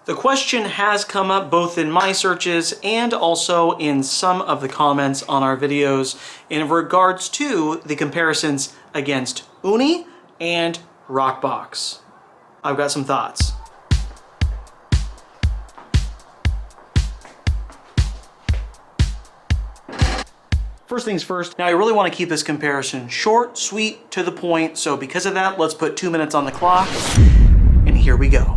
The question has come up both in my searches and also in some of the comments on our videos in regards to the comparisons against Ooni and Roccbox. I've got some thoughts. First things first, now I really want to keep this comparison short, sweet, to the point, so because of that, let's put 2 minutes on the clock, and here we go.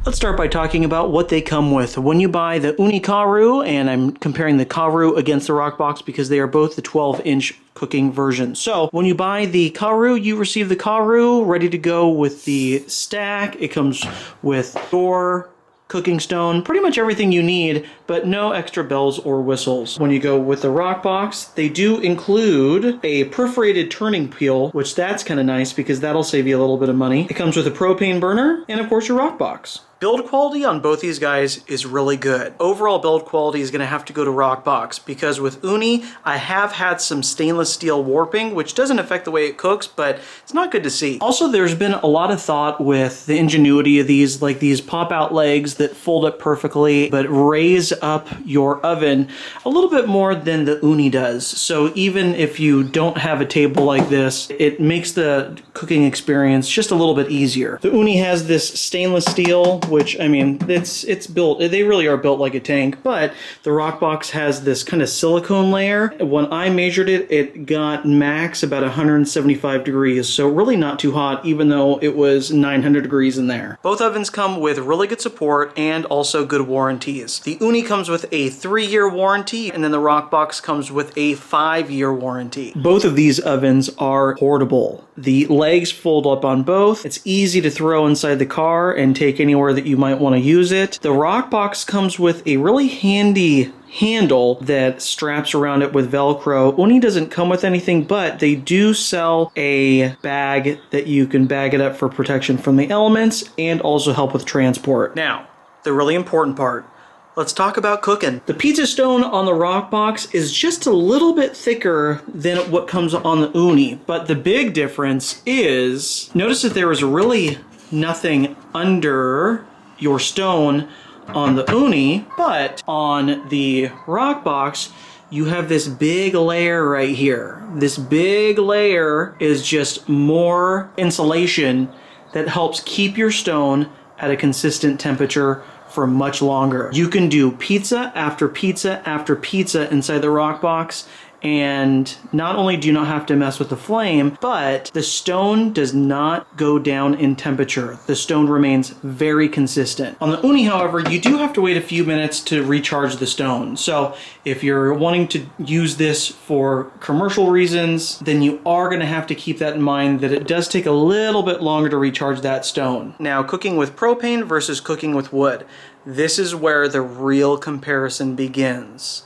Let's start by talking about what they come with. When you buy the Ooni Karu, and I'm comparing the Karu against the Roccbox because they are both the 12-inch cooking version. So when you buy the Karu, you receive the Karu ready to go with the stack. It comes with door, cooking stone, pretty much everything you need, but no extra bells or whistles. When you go with the Roccbox, they do include a perforated turning peel, which that's kind of nice because that'll save you a little bit of money. It comes with a propane burner and of course your Roccbox. Build quality on both these guys is really good. Overall build quality is going to have to go to Roccbox because with Ooni, I have had some stainless steel warping, which doesn't affect the way it cooks, but it's not good to see. Also, there's been a lot of thought with the ingenuity of these, like these pop-out legs that fold up perfectly, but raise up your oven a little bit more than the Ooni does. So even if you don't have a table like this, it makes the cooking experience just a little bit easier. The Ooni has this stainless steel, which, I mean, it's built, they really are built like a tank, but the Roccbox has this kind of silicone layer. When I measured it, it got max about 175 degrees, so really not too hot, even though it was 900 degrees in there. Both ovens come with really good support and also good warranties. The Ooni comes with a 3-year warranty, and then the Roccbox comes with a 5-year warranty. Both of these ovens are portable. The legs fold up on both. It's easy to throw inside the car and take anywhere that you might want to use it. The Roccbox comes with a really handy handle that straps around it with Velcro. Ooni doesn't come with anything, but they do sell a bag that you can bag it up for protection from the elements and also help with transport. Now, the really important part. Let's talk about cooking. The pizza stone on the Roccbox is just a little bit thicker than what comes on the Ooni, but the big difference is, notice that there is really nothing under your stone on the Ooni, but on the Roccbox, you have this big layer right here. This big layer is just more insulation that helps keep your stone at a consistent temperature for much longer. You can do pizza after pizza after pizza inside the Roccbox, and not only do you not have to mess with the flame, but the stone does not go down in temperature. The stone remains very consistent. On the Ooni, however, you do have to wait a few minutes to recharge the stone. So if you're wanting to use this for commercial reasons, then you are gonna have to keep that in mind that it does take a little bit longer to recharge that stone. Now, cooking with propane versus cooking with wood. This is where the real comparison begins.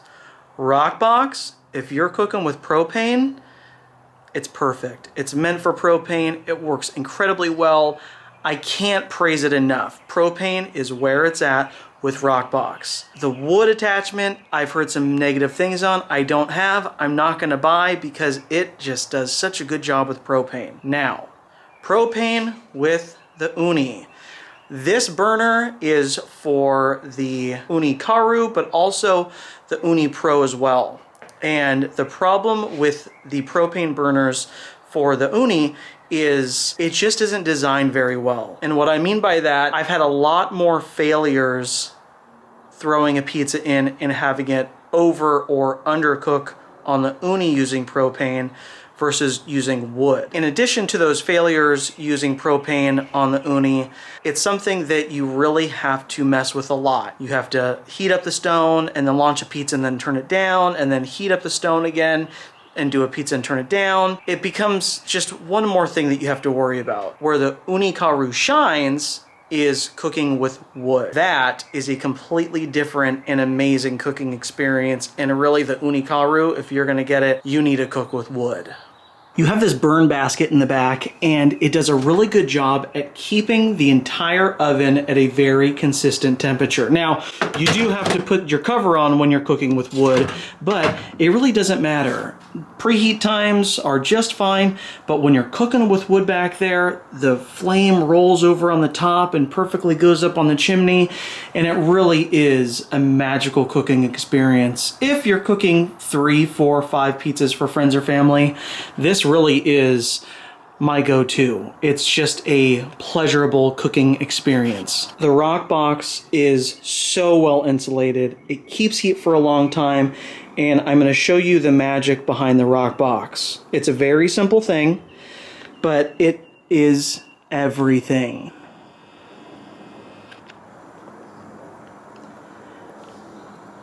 Roccbox, if you're cooking with propane, it's perfect. It's meant for propane. It works incredibly well. I can't praise it enough. Propane is where it's at with Roccbox. The wood attachment, I've heard some negative things on. I don't have. I'm not going to buy because it just does such a good job with propane. Now, propane with the Ooni. This burner is for the Ooni Karu, but also the Ooni Pro as well. And the problem with the propane burners for the Ooni is it just isn't designed very well. And what I mean by that, I've had a lot more failures throwing a pizza in and having it over or undercook on the Ooni using propane versus using wood. In addition to those failures using propane on the Ooni, it's something that you really have to mess with a lot. You have to heat up the stone and then launch a pizza and then turn it down and then heat up the stone again and do a pizza and turn it down. It becomes just one more thing that you have to worry about. Where the Ooni Karu shines is cooking with wood. That is a completely different and amazing cooking experience, and really the Ooni Karu, if you're gonna get it, you need to cook with wood. You have this burn basket in the back, and it does a really good job at keeping the entire oven at a very consistent temperature. Now, you do have to put your cover on when you're cooking with wood, but it really doesn't matter. Preheat times are just fine, but when you're cooking with wood back there, the flame rolls over on the top and perfectly goes up on the chimney, and it really is a magical cooking experience. If you're cooking 3, 4, 5 pizzas for friends or family, this really is my go-to. It's just a pleasurable cooking experience. The Roccbox is so well insulated. It keeps heat for a long time, and I'm going to show you the magic behind the Roccbox. It's a very simple thing, but it is everything.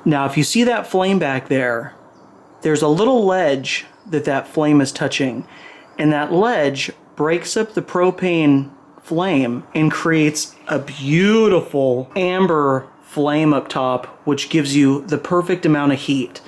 Now, if you see that flame back there, there's a little ledge that flame is touching, and that ledge breaks up the propane flame and creates a beautiful amber flame up top, which gives you the perfect amount of heat.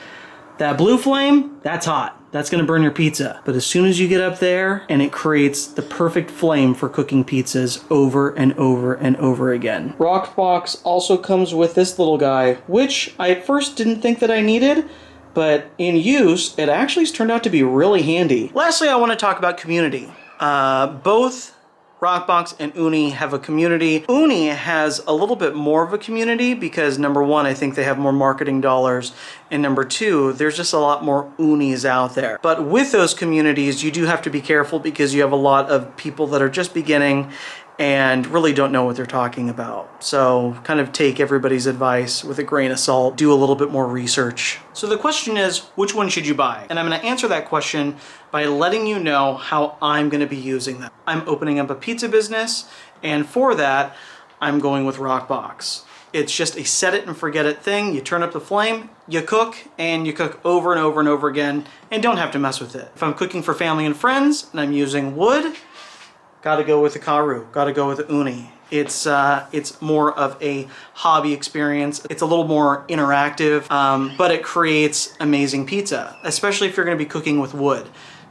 That blue flame, that's hot. That's gonna burn your pizza. But as soon as you get up there, and it creates the perfect flame for cooking pizzas over and over and over again. Roccbox also comes with this little guy, which I at first didn't think that I needed, but in use, it actually has turned out to be really handy. Lastly, I want to talk about community. Both Roccbox and Ooni have a community. Ooni has a little bit more of a community because number one, I think they have more marketing dollars, and number two, there's just a lot more Oonis out there. But with those communities, you do have to be careful because you have a lot of people that are just beginning and really don't know what they're talking about. So kind of take everybody's advice with a grain of salt, do a little bit more research. So the question is, which one should you buy? And I'm gonna answer that question by letting you know how I'm gonna be using them. I'm opening up a pizza business, and for that, I'm going with Roccbox. It's just a set it and forget it thing. You turn up the flame, you cook, and you cook over and over and over again, and don't have to mess with it. If I'm cooking for family and friends, and I'm using wood, gotta go with the Karu, gotta go with the Ooni. It's more of a hobby experience. It's a little more interactive, but it creates amazing pizza, especially if you're gonna be cooking with wood.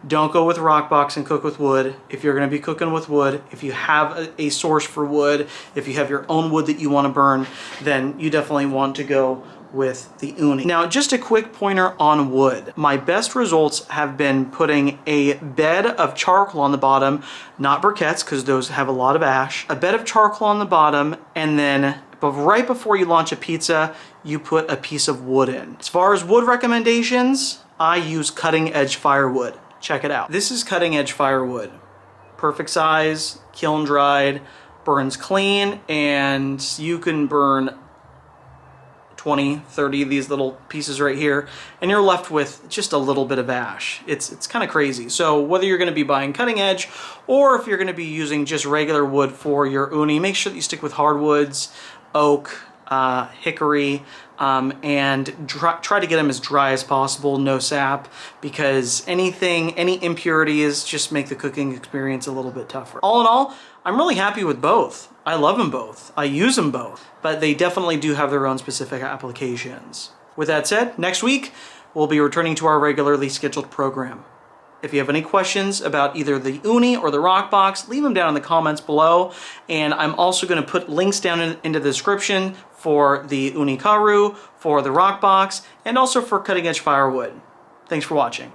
Don't go with Roccbox and cook with wood. If you're gonna be cooking with wood, if you have a source for wood, if you have your own wood that you wanna burn, then you definitely want to go with the Ooni. Now, just a quick pointer on wood. My best results have been putting a bed of charcoal on the bottom, not briquettes, because those have a lot of ash, a bed of charcoal on the bottom, and then right before you launch a pizza, you put a piece of wood in. As far as wood recommendations, I use cutting edge firewood. Check it out. This is cutting edge firewood. Perfect size, kiln dried, burns clean, and you can burn 20, 30 of these little pieces right here, and you're left with just a little bit of ash. It's kind of crazy. So whether you're going to be buying cutting edge or if you're going to be using just regular wood for your Ooni, make sure that you stick with hardwoods, oak, hickory, and try to get them as dry as possible, no sap, because any impurities just make the cooking experience a little bit tougher. All in all, I'm really happy with both. I love them both. I use them both, but they definitely do have their own specific applications. With that said, next week, we'll be returning to our regularly scheduled program. If you have any questions about either the Ooni or the Roccbox, leave them down in the comments below. And I'm also going to put links down into the description for the Ooni Karu, for the Roccbox, and also for cutting edge firewood. Thanks for watching.